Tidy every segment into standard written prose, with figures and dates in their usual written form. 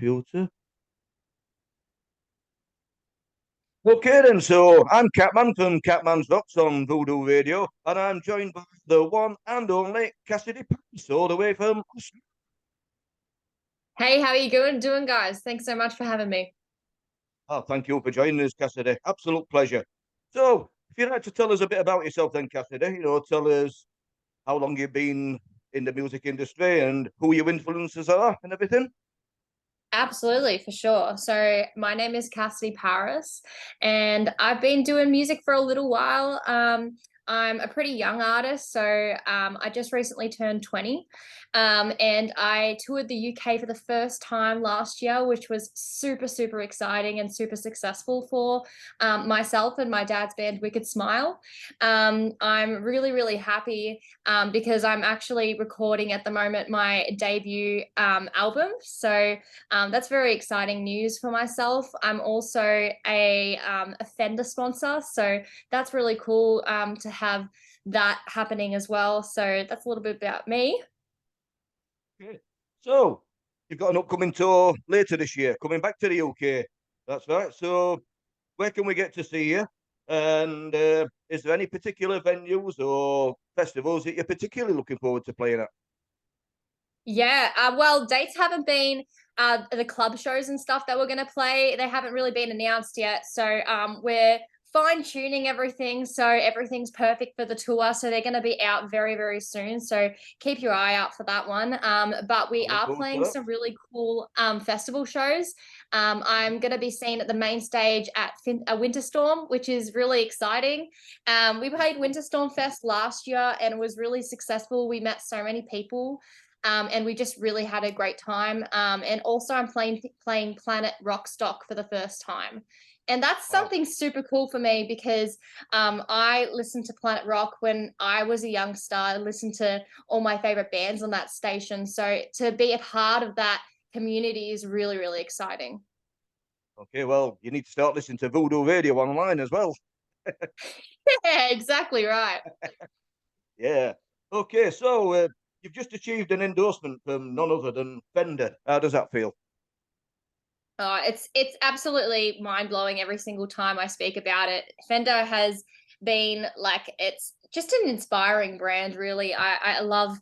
computer. Okay then, so I'm Catman from Catman's Rocks on Voodoo Radio, and I'm joined by the one and only Cassidy Pants, all the way from Australia. Hey, how are you doing, guys? Thanks so much for having me. Oh, thank you for joining us, Cassidy. Absolute pleasure. So, if you'd like to tell us a bit about yourself then, Cassidy, tell us how long you've been in the music industry and who your influences are and everything. Absolutely, for sure. So, my name is Cassidy Paris, and I've been doing music for a little while. I'm a pretty young artist, so I just recently turned 20, and I toured the UK for the first time last year, which was super, super exciting and super successful for myself and my dad's band, Wicked Smile. I'm really, really happy because I'm actually recording at the moment my debut album. So, that's very exciting news for myself. I'm also a Fender sponsor, so that's really cool to have that happening as well. So that's a little bit about me. Okay. So, you've got an upcoming tour later this year, coming back to the UK. That's right. So, where can we get to see you? And is there any particular venues or festivals that you're particularly looking forward to playing at? Yeah, well, dates haven't been the club shows and stuff that we're going to play. They haven't really been announced yet. So we're fine tuning everything. So everything's perfect for the tour. So they're going to be out very, very soon. So keep your eye out for that one. But we I look are forward to playing that. some really cool festival shows. I'm going to be seen at the main stage at a Winter Storm, which is really exciting. We played Winter Storm Fest last year and it was really successful. We met so many people. And we just really had a great time. And also, I'm playing Planet Rockstock for the first time, and that's Wow. something super cool for me because I listened to Planet Rock when I was a youngster. I listened to all my favorite bands on that station, so to be a part of that community is really, really exciting. Okay, well, you need to start listening to Voodoo Radio online as well. Yeah, exactly right. Yeah. Okay, so you've just achieved an endorsement from none other than Fender. How does that feel? It's absolutely mind blowing every single time I speak about it. Fender has been like it's just an inspiring brand, really. I loved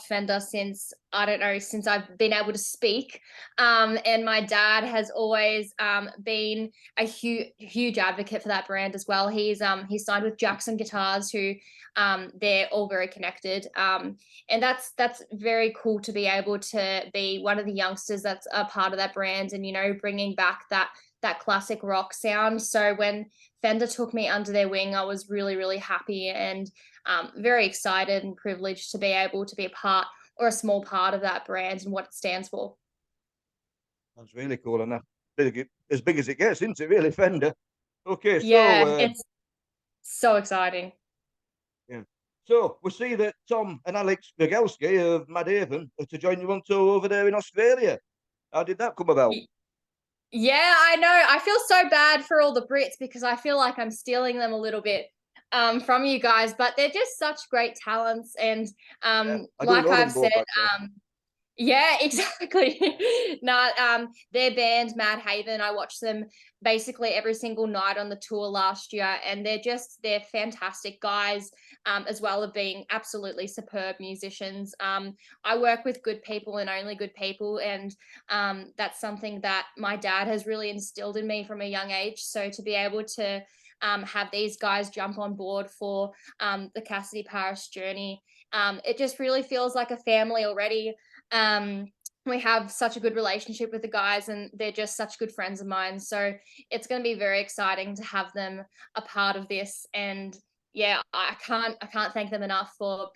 Fender since I don't know since I've been able to speak, and my dad has always been a huge advocate for that brand as well. He's signed with Jackson Guitars, who they're all very connected. And that's very cool to be able to be one of the youngsters that's a part of that brand, and bringing back that classic rock sound. So when Fender took me under their wing, I was really, really happy and very excited and privileged to be able to be a part or a small part of that brand and what it stands for. That's really cool, and as big as it gets, isn't it? Really, Fender. Okay, so Yeah, it's so exciting. yeah, so we see that Tom and Alex Bogowski of Mad Haven are to join you on tour over there in Australia. How did that come about? Yeah, I know. I feel so bad for all the Brits because I feel like I'm stealing them a little bit from you guys, but they're just such great talents. And Yeah, I do like know I've them said, both actually. yeah, exactly. No, their band Mad Haven, I watched them basically every single night on the tour last year, and they're fantastic guys, as well as being absolutely superb musicians. I work with good people and only good people, and that's something that my dad has really instilled in me from a young age. So to be able to have these guys jump on board for the Cassidy Paris journey, it just really feels like a family already. um, we have such a good relationship with the guys and they're just such good friends of mine, so it's going to be very exciting to have them a part of this. And yeah, I can't thank them enough for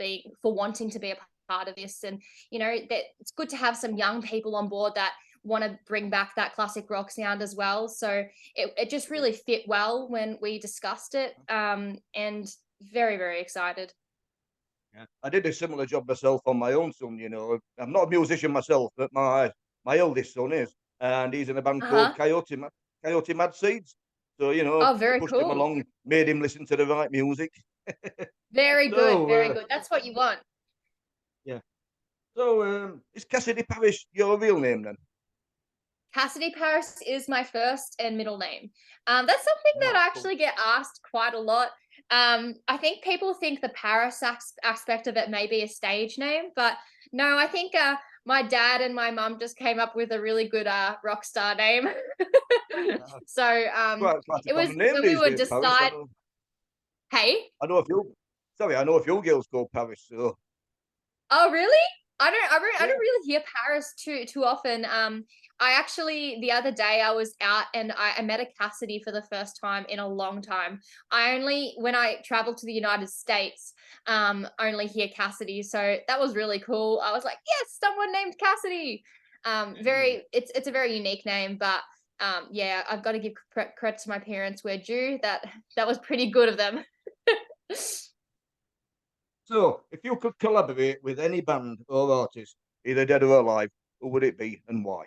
wanting to be a part of this. And that it's good to have some young people on board that want to bring back that classic rock sound as well. So it just really fit well when we discussed it, and very, very excited. Yeah. I did a similar job myself on my own son. I'm not a musician myself, but my eldest son is, and he's in a band called Uh-huh. Coyote Mad Seeds. So Oh, I very pushed him cool. along, made him listen to the right music. Very good, So very good. That's what you want. yeah. So is Cassidy Parish your real name then? Cassidy Paris is my first and middle name. That's something that Oh, I cool. actually get asked quite a lot. I think people think the Paris aspect of it may be a stage name, but no, I think my dad and my mum just came up with a really good rock star name. Uh, So it's quite a it was common name when we these were days, Paris. decide. Hey, I know a few. Sorry, I know a few girls called Paris. So oh, really? I yeah. don't really hear Paris too often. I actually the other day I was out and I met a Cassidy for the first time in a long time. I only when I traveled to the United States, only hear Cassidy. So that was really cool. I was like, yes, someone named Cassidy. Mm. It's a very unique name, but yeah, I've got to give credit to my parents where due. That was pretty good of them. So, if you could collaborate with any band or artist, either dead or alive, who would it be and why?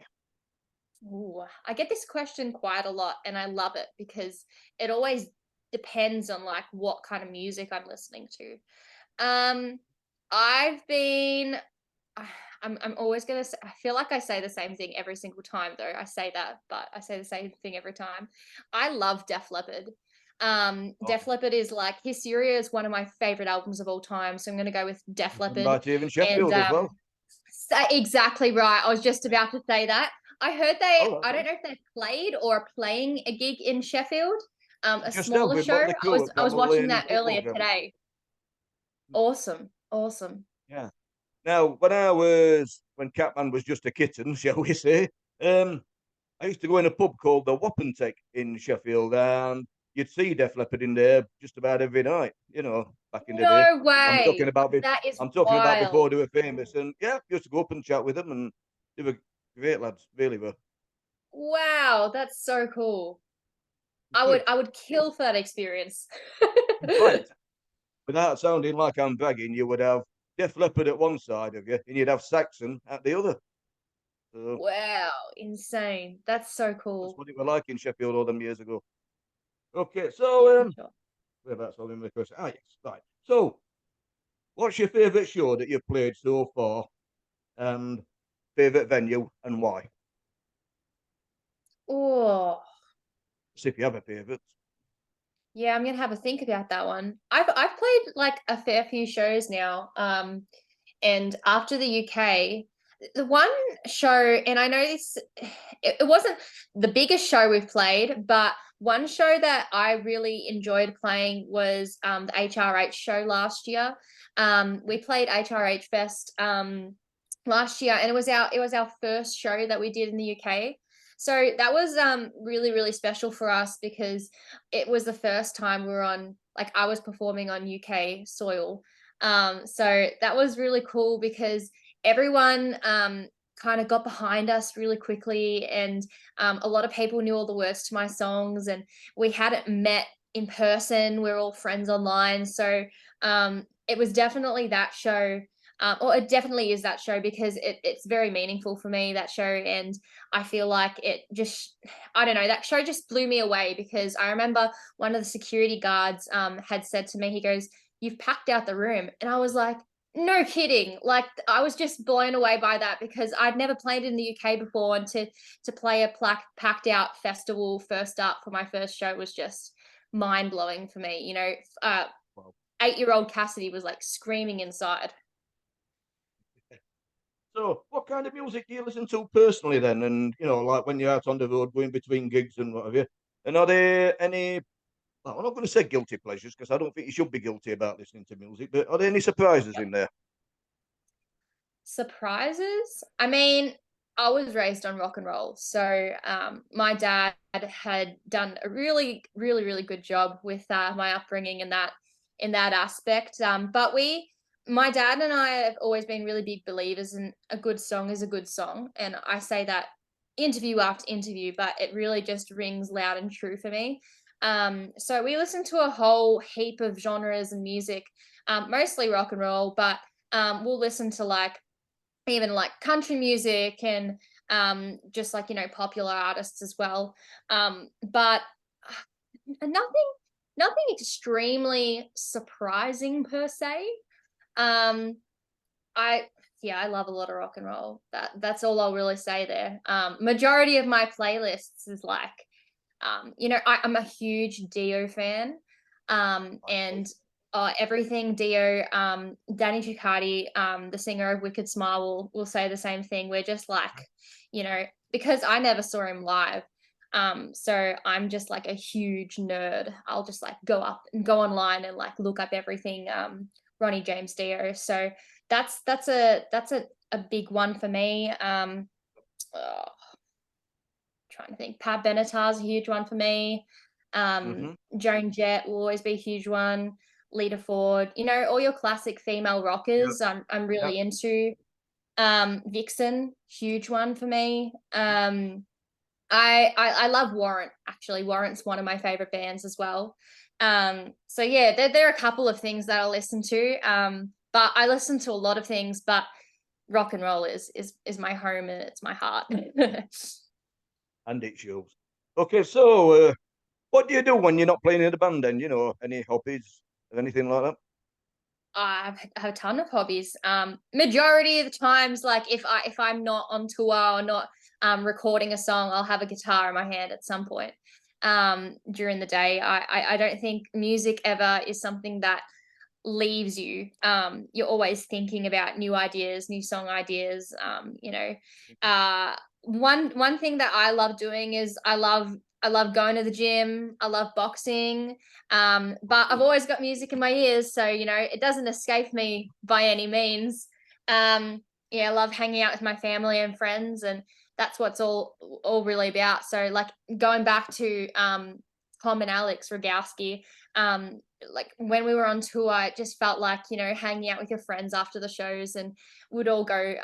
Ooh, I get this question quite a lot, and I love it because it always depends on like what kind of music I'm listening to. Um, I've been, I'm always gonna. I feel like I say the same thing every single time, though. I say that, but I say the same thing every time. I love Def Leppard. Oh, Def Leppard is like Hysteria is one of my favorite albums of all time, so I'm gonna go with Def and Leppard. right here in And Sheffield as well. exactly right. I was just about to say that. I heard Oh, that's I don't right. know if they played or are playing a gig in Sheffield, They a just have smaller with show. Motley Crue at I was Bramall watching Lane that football earlier ground. today. Awesome. Awesome. Yeah. Now, when Catman was just a kitten, shall we say, um, I used to go in a pub called the Wapentake in Sheffield, and you'd see Def Leppard in there just about every night. Back in the day. No I'm talking way. about That is I'm talking about before wild. they were famous, and yeah, used to go up and chat with them, and they were great lads, really were. Wow, that's so cool. Good. I would kill for that experience. In fact, without sounding like I'm bragging, you would have Def Leppard at one side of you, and you'd have Saxon at the other. So Wow, insane. That's so that's cool. what it was like in Sheffield all them years ago. Okay, Yeah, so for sure. whereabouts all in the question? Ah, yes, right. So, what's your favourite show that you've played so far, and favourite venue, and why? Oh, See if you have a favourite. yeah, I'm gonna have a think about that one. I've played like a fair few shows now. And after the UK, the one show, and I know this, it wasn't the biggest show we've played, but one show that I really enjoyed playing was the HRH show last year. We played HRH Fest last year, and it was our first show that we did in the UK. So that was really special for us because it was the first time we were on like I was performing on UK soil. So that was really cool because everyone kind of got behind us really quickly, and a lot of people knew all the words to my songs, and we hadn't met in person. We're all friends online, so it was definitely that show. Or it definitely is that show because it's very meaningful for me, that show. And I feel like it just, I don't know, that show just blew me away because I remember one of the security guards had said to me, he goes, "You've packed out the room." And I was like, no kidding. Like I was just blown away by that because I'd never played in the UK before, and to play a packed out festival first up for my first show was just mind blowing for me. Uh, Well, 8-year-old Cassidy was like screaming inside. so, what kind of music do you listen to personally then? And like when you're out on the road, going between gigs and what have you. And are there any? Well, I'm not going to say guilty pleasures because I don't think you should be guilty about listening to music. But are there any surprises in there? Surprises? I mean, I was raised on rock and roll. So my dad had done a really good job with my upbringing in that aspect. But my dad and I have always been really big believers in a good song is a good song. And I say that interview after interview, but it really just rings loud and true for me. So we listen to a whole heap of genres and music, mostly rock and roll, but we'll listen to like even like country music and just like popular artists as well, but nothing extremely surprising per se. um I Yeah, I love a lot of rock and roll. That's all I'll really say there. Majority of my playlists is like, I'm a huge Dio fan. And everything Dio, Danny Ciccardi, the singer of Wicked Smile, will say the same thing. We're just like, because I never saw him live. So I'm just like a huge nerd. I'll just like go online and like look up everything Ronnie James Dio. So that's a big one for me. Uh, Trying to think. Pat Benatar's a huge one for me. Mm-hmm. Joan Jett will always be a huge one. Lita Ford, all your classic female Yeah. rockers. I'm Yeah. really into. Vixen, huge one for me. I love Warrant, actually. Warrant's one of my favorite bands as well. So yeah, there are a couple of things that I listen to. But I listen to a lot of things, but rock and roll is my home and it's my heart. And it shows. Okay, so what do you do when you're not playing in the band? Then any hobbies or anything like that? I have a ton of hobbies. Majority of the times, like if I'm not on tour or not recording a song, I'll have a guitar in my hand at some point during the day. I don't think music ever is something that leaves you. You're always thinking about new ideas, new song ideas. Uh, one thing that I love doing is I love going to the gym. I love boxing. But I've always got music in my ears, so it doesn't escape me by any means. Yeah, I love hanging out with my family and friends, and that's what's all really about. So like going back to Tom and Alex Rogowski, like when we were on tour, it just felt like hanging out with your friends after the shows, and we'd all go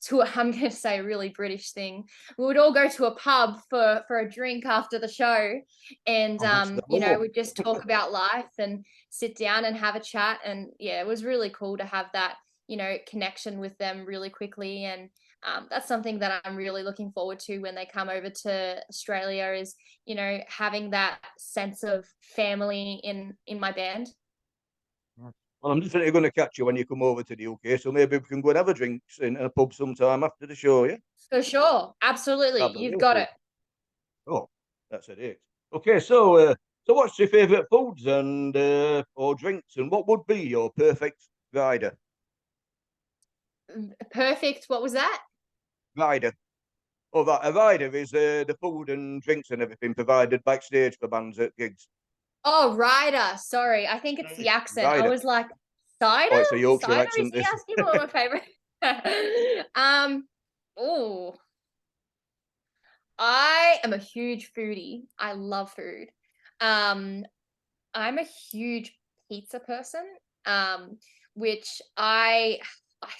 to I'm going to say a really British thing. We would all go to a pub for a drink after the show, and Oh, that's the law. we'd just talk about life and sit down and have a chat. And yeah, it was really cool to have that connection with them really quickly. And that's something that I'm really looking forward to when they come over to Australia, is having that sense of family in my band. Well, I'm definitely going to catch you when you come over to the UK, so maybe we can go and have a drink in a pub sometime after the show, yeah? For sure, absolutely, That'd be you've real got cool. it. Oh, that's it. Okay, so what's your favourite foods and or drinks, and what would be your perfect rider? Perfect. What was that? Rider. Oh, that a rider is the food and drinks and everything provided backstage for bands at gigs. Oh, Ryder. Sorry, I think it's the accent. I Rider. was like, cider. Oh, it's a Yorkshire Cider, is accent. he This. asking for my favorite? Oh, I am a huge foodie. I love food. Um, I'm a huge pizza person, um, which I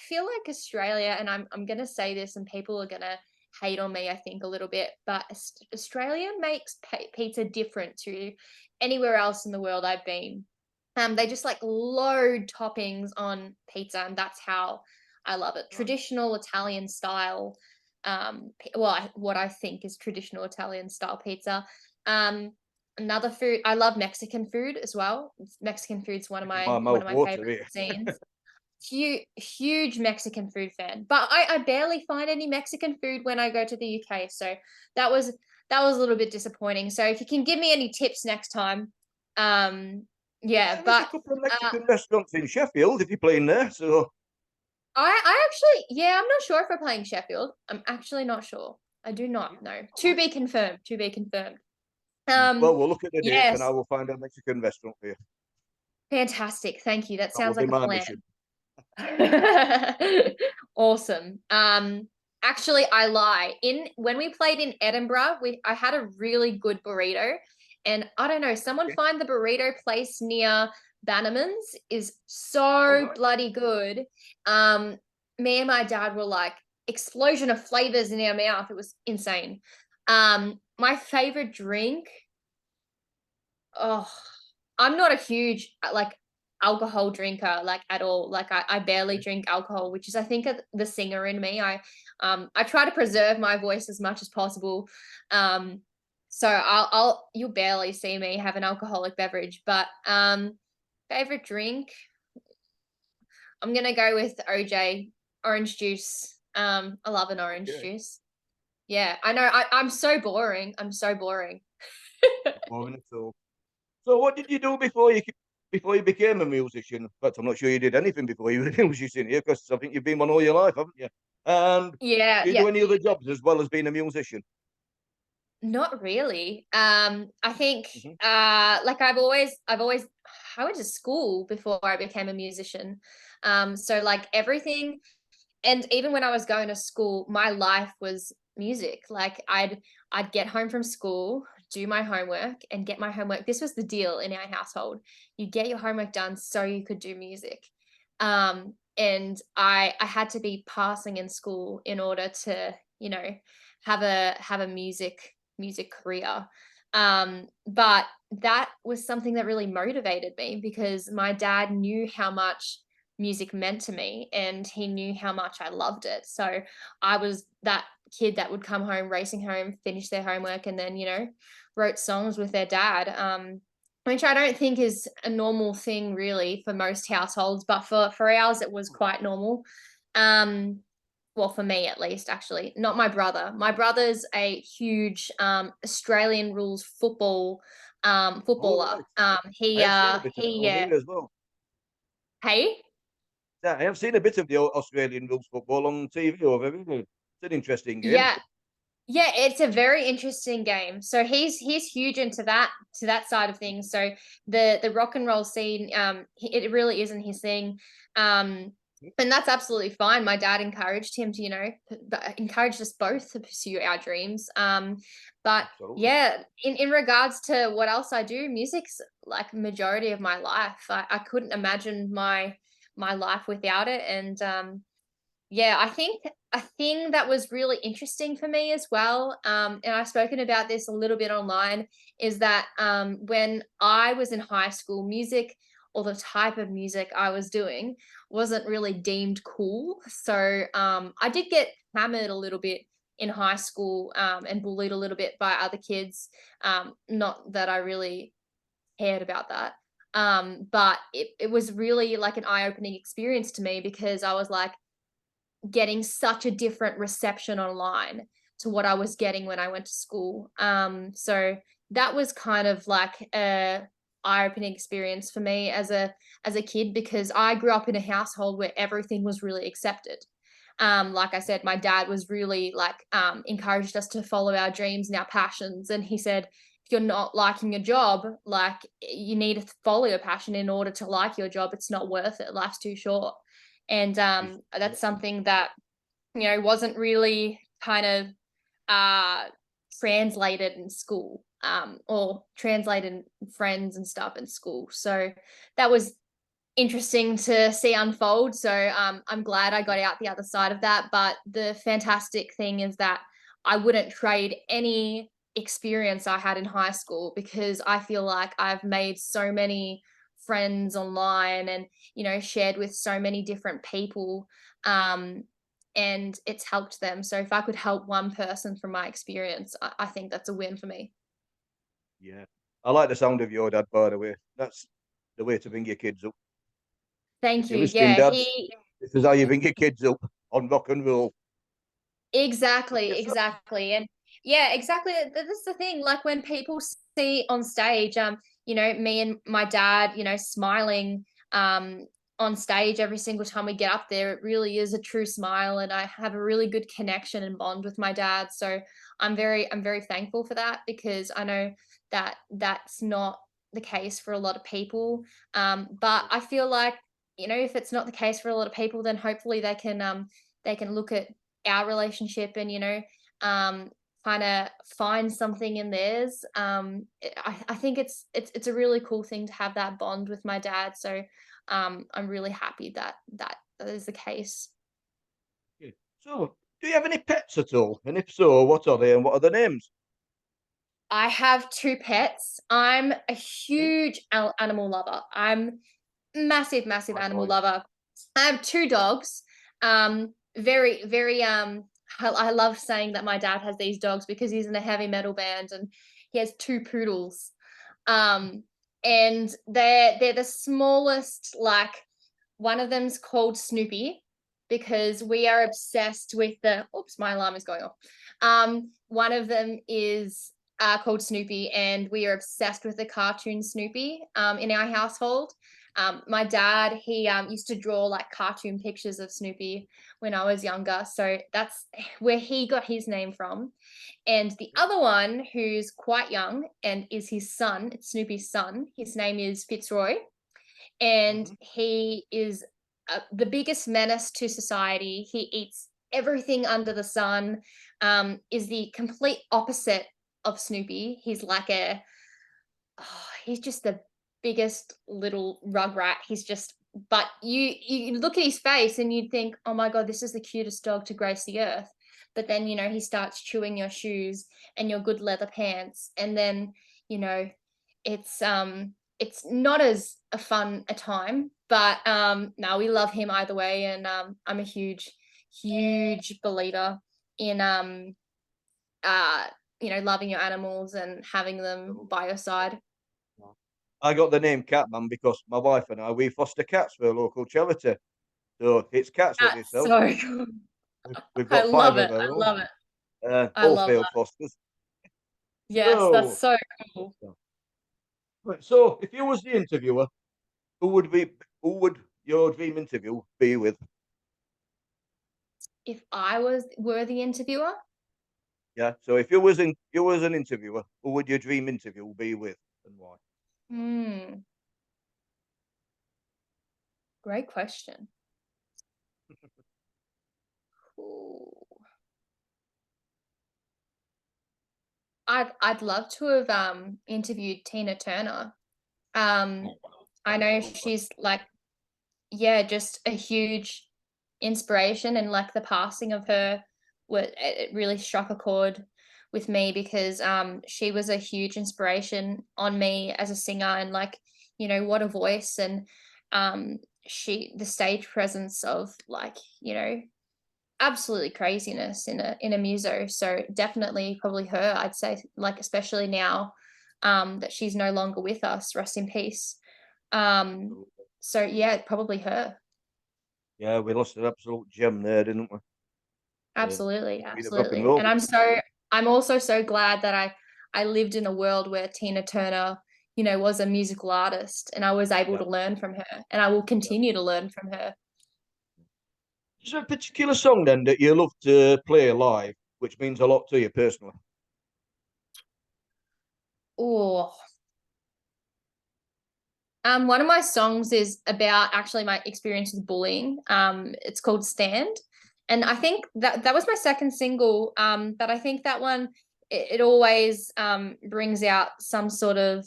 feel like Australia, and I'm gonna say this, and people are gonna hate on me, I think, a little bit, but Australia makes pizza different to anywhere else in the world I've been. They just like load toppings on pizza, and that's how I love it. Right. Traditional Italian style. Well, what I think is traditional Italian style pizza. Um, Another food, I love Mexican food as well. Mexican food's one of Making my my one mouth of my water favorite here. cuisines. Huge Mexican food fan, but I barely find any Mexican food when I go to the UK. So that was that was a little bit disappointing. So if you can give me any tips next time, um, yeah. There's a But couple of uh, Mexican restaurants in Sheffield if you're playing there. So I actually, yeah, I'm not sure if we're playing Sheffield. I'm actually not sure. I do not know. To be confirmed. To be confirmed. Um, well, we'll look at the dates and I yes, will find a Mexican restaurant for you. fantastic. Thank you. That That will sounds be like a my plan. mission. Awesome. Actually, I lie. In when we played in Edinburgh, I had a really good burrito, and I don't know, someone Okay. find the burrito place near Bannerman's is All so right. bloody good. Um, Me and my dad were like explosion of flavors in our mouth. It was insane. My favorite drink. Oh, I'm not a huge like alcohol drinker like at all. Like I barely drink alcohol, which is I think the singer in me. I try to preserve my voice as much as possible. So you'll barely see me have an alcoholic beverage, but favorite drink, I'm gonna go with OJ. Orange juice. I love an orange Okay. juice. Yeah, I know. I'm so boring. I'm so boring. Boring at all. So what did you do before you became a musician? In fact, I'm not sure you did anything before you were a musician here, because I think you've been one all your life, haven't you? And Yeah, do you yeah. do any other jobs as well as being a musician? Not really. I think Hmm. like I've always I went to school before I became a musician. So like everything, and even when I was going to school, my life was music. Like I'd get home from school, do my homework, and get my homework. This was the deal in our household. You get your homework done so you could do music. And I had to be passing in school in order to, you know, have a music career. But that was something that really motivated me because my dad knew how much music meant to me and he knew how much I loved it. So I was that kid that would come home racing home, finish their homework, and then, you know, wrote songs with their dad. Which I don't think is a normal thing really for most households, but for ours it was quite normal. Um, well, for me at least, actually, not my brother. My brother's a huge Australian rules All footballer. right. I have seen a bit of it He on here as well. hey. Yeah, I have seen a bit of the Australian rules football on TV over here. It's an interesting game. Yeah, yeah, it's a very interesting game. So he's huge into that to that side of things. So the rock and roll scene, it really isn't his thing. Um, and that's absolutely fine. My dad encouraged him to, you know, encouraged us both to pursue our dreams. But Absolutely. yeah, in regards to what else I do, music's like majority of my life. I couldn't imagine my life without it. And yeah, I think a thing that was really interesting for me as well, and I've spoken about this a little bit online, is that when I was in high school, music or the type of music I was doing wasn't really deemed cool. So I did get hammered a little bit in high school and bullied a little bit by other kids. Not that I really cared about that. But it was really like an eye-opening experience to me because I was like, getting such a different reception online to what I was getting when I went to school. So that was kind of like a eye-opening experience for me as a kid because I grew up in a household where everything was really accepted. Like I said, my dad was really like encouraged us to follow our dreams and our passions, and he said, if you're not liking a job, like you need to follow your passion in order to like your job. It's not worth it. Life's too short. And Is- that's something that, you know, wasn't really kind of uh translated in school, or translated in friends and stuff in school. So that was interesting to see unfold. So I'm glad I got out the other side of that. But the fantastic thing is that I wouldn't trade any experience I had in high school because I feel like I've made so many friends online and, you know, shared with so many different people. Um, and it's helped them. So if I could help one person from my experience, I think that's a win for me. Yeah. I like the sound of your dad, by the way. That's the way to bring your kids up. If Thank you're you. listening, Yeah, dads, this is how you bring your kids up on rock and roll. exactly, Yes, sir. exactly. And yeah, exactly. That's the thing. Like when people see on stage, you know, me and my dad, you know, smiling on stage every single time we get up there, it really is a true smile. And I have a really good connection and bond with my dad. So I'm very thankful for that because I know that that's not the case for a lot of people. But I feel like, you know, if it's not the case for a lot of people, then hopefully they can look at our relationship and, you know, um kind of find something in theirs. I think it's a really cool thing to have that bond with my dad. So I'm really happy that that is the case. Yeah. So, do you have any pets at all? And if so, what are they and what are the names? I have two pets. I'm a Yeah. huge animal lover. I'm massive animal Likewise. lover. I have two dogs. Very I love saying that my dad has these dogs because he's in a heavy metal band and he has two poodles. Um and they're the smallest, like one of them's called Snoopy because we are obsessed with the. Oops, my alarm is going off. One of them is called Snoopy, and we are obsessed with the cartoon Snoopy in our household. My dad, he used to draw like cartoon pictures of Snoopy when I was younger, so that's where he got his name from. And the other one, who's quite young and is his son, it's Snoopy's son. His name is Fitzroy, and Mm-hmm. he is the biggest menace to society. He eats everything under the sun. Is the complete opposite of Snoopy. He's like he's just the biggest little rugrat. He's just, but you look at his face and you'd think, oh my god, this is the cutest dog to grace the earth. But then he starts chewing your shoes and your good leather pants, and then you know it's it's not as a fun a time. But no, we love him either way, and I'm a huge believer in uh loving your animals and having them by your side. I got the name Catman because my wife and I, we foster cats for a local charity. So it's cats that they That's sell. so cool. We've I got five love of it. our I own, love it. I all love failed that. fosters. Yes, that's So, so cool. right, so if you was the interviewer, who would your dream interview be with? If I were the interviewer, Yeah. So if you was an interviewer, who would your dream interview be with and why? hmm, great question. Ooh. I'd love to have interviewed Tina Turner. Um, I know she's like, yeah, just a huge inspiration, and like the passing of her, it really struck a chord with me, because she was a huge inspiration on me as a singer, and like what a voice. And the stage presence of like absolutely craziness in a muso. So definitely probably her, I'd say, like especially now that she's no longer with us, rest in peace. um so yeah, probably her. Yeah, we lost an absolute gem there, didn't we? Absolutely, Queen of rock and absolutely. roll. And I'm also so glad that I lived in a world where Tina Turner, was a musical artist, and I was able Yeah, to learn from her, and I will yeah. continue to learn from her. Is there a particular song then that you love to play live, which means a lot to you personally? Oh, one of my songs is about actually my experience with bullying. It's called Stand. And I think that was my second single. But I think that one, it always brings out some sort of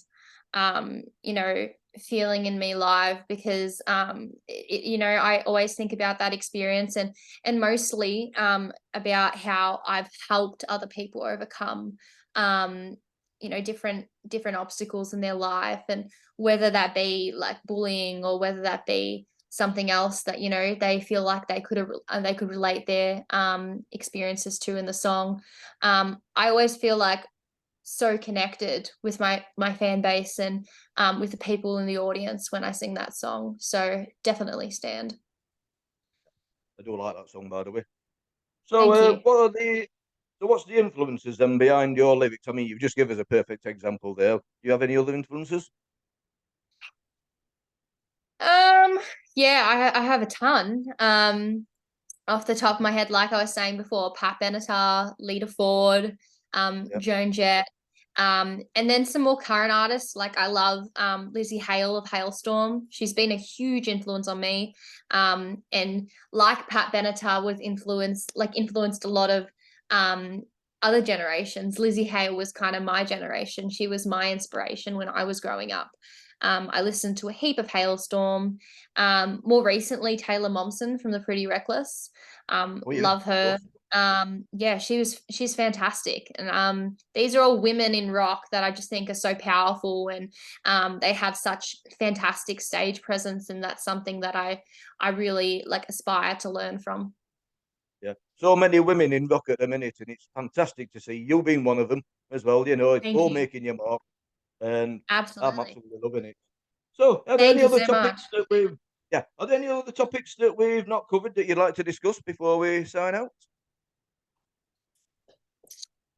feeling in me live, because I always think about that experience, and mostly about how I've helped other people overcome um different obstacles in their life, and whether that be like bullying, or whether that be something else that they feel like they could relate their experiences to in the song. I always feel like so connected with my fan base, and with the people in the audience when I sing that song. So definitely Stand. I do like that song, by the way. So, Thank you. what's the influences then behind your lyrics? I mean, you've just given us a perfect example there. Do you have any other influences? um yeah, I have a ton. Off the top of my head, like I was saying before, Pat Benatar, Lita Ford, Yeah. Joan Jett, and then some more current artists. Like I love Lizzie Hale of Hailstorm. She's been a huge influence on me. And like Pat Benatar was influenced a lot of um, other generations. Lizzie Hale was kind of my generation. She was my inspiration when I was growing up. I listened to a heap of Hailstorm. More recently, Taylor Momsen from the Pretty Reckless. Oh yeah, Love of her. course. Yeah, she's fantastic. And these are all women in rock that I just think are so powerful, and they have such fantastic stage presence, and that's something that I really like aspire to learn from. Yeah. So many women in rock at the minute, and it's fantastic to see you being one of them as well. You know, it's Thank all you. making your mark, and I'm Absolutely. absolutely loving it. So, are there Thank any you other so much. topics that we Yeah. Are there any other topics that we've not covered that you'd like to discuss before we sign out?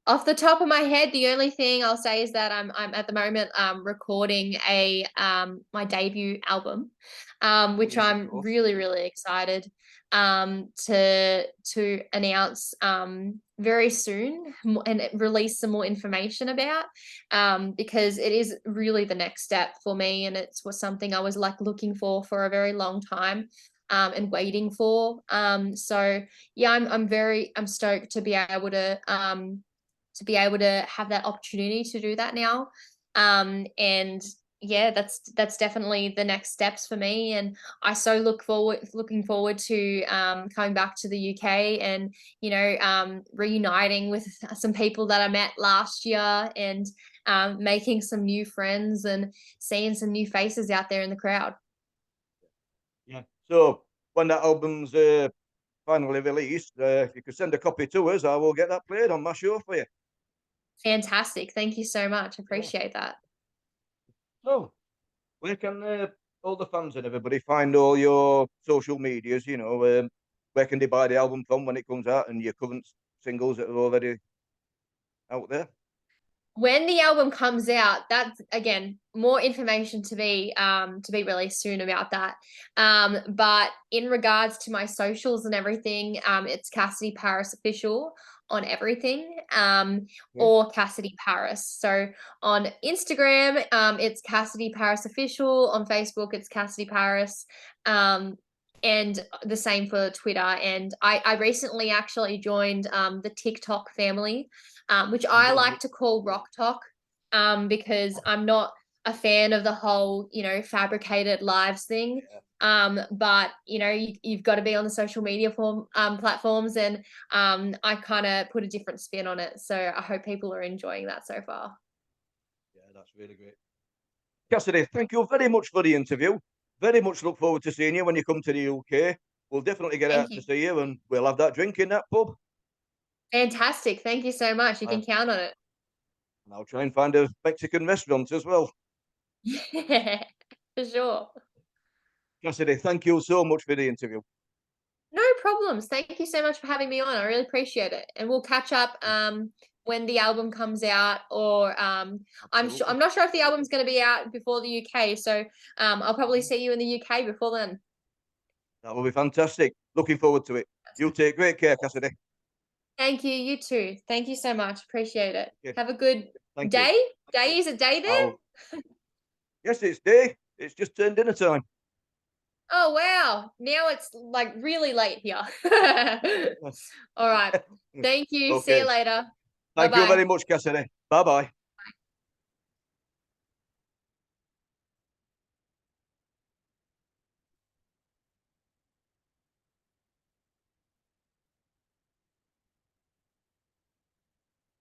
Off the top of my head, the only thing I'll say is that I'm at the moment recording a my debut album, which Yes, of I'm course. really excited to announce very soon and release some more information about, because it is really the next step for me, and it's was something I was like looking for a very long time. And waiting for. So yeah, I'm stoked to be able to have that opportunity to do that now. And yeah, that's definitely the next steps for me. And I so looking forward to coming back to the UK and reuniting with some people that I met last year and making some new friends and seeing some new faces out there in the crowd. Yeah. So when that album's finally released, if you could send a copy to us, I will get that played on my show for you. Fantastic. Thank you so much. Yeah. Appreciate that. So where can all the fans and everybody find all your social medias? Where can they buy the album from when it comes out and your current singles that are already out there? When the album comes out, that's again more information to be released soon about that. But in regards to my socials and everything, it's Cassidy Paris official on everything, Yeah. or Cassidy Paris. So on Instagram, it's Cassidy Paris official. On Facebook, it's Cassidy Paris. And the same for Twitter. And I recently actually joined the TikTok family, which Oh, I like brilliant. to call Rock Talk, because I'm not a fan of the whole, fabricated lives thing. Yeah. But you've got to be on the social media platforms, and I kind of put a different spin on it. So I hope people are enjoying that so far. Yeah, that's really great. Cassidy, thank you very much for the interview. Very much look forward to seeing you when you come to the UK. We'll definitely get Thank out to you. see you and we'll have that drink in that pub. Fantastic. Thank you so much. You Uh, can count on it. and I'll try and find a Mexican restaurant as well. For sure. Cassidy, thank you so much for the interview. No problems. Thank you so much for having me on. I really appreciate it. And we'll catch up when the album comes out, or Absolutely. I'm not sure if the album's going to be out before the UK, so I'll probably see you in the UK before then. That will be fantastic. Looking forward to it. You take great care, Cassidy. Thank you. You too. Thank you so much. Appreciate it. Okay, Have a good thank you. day. Day, is it day there? I'll, yes, it's day. It's just turned dinner time. Oh wow. Now it's like really late here. All right. Thank you. See you Okay. later. Bye Thank you bye. very much, Cassidy. Bye bye.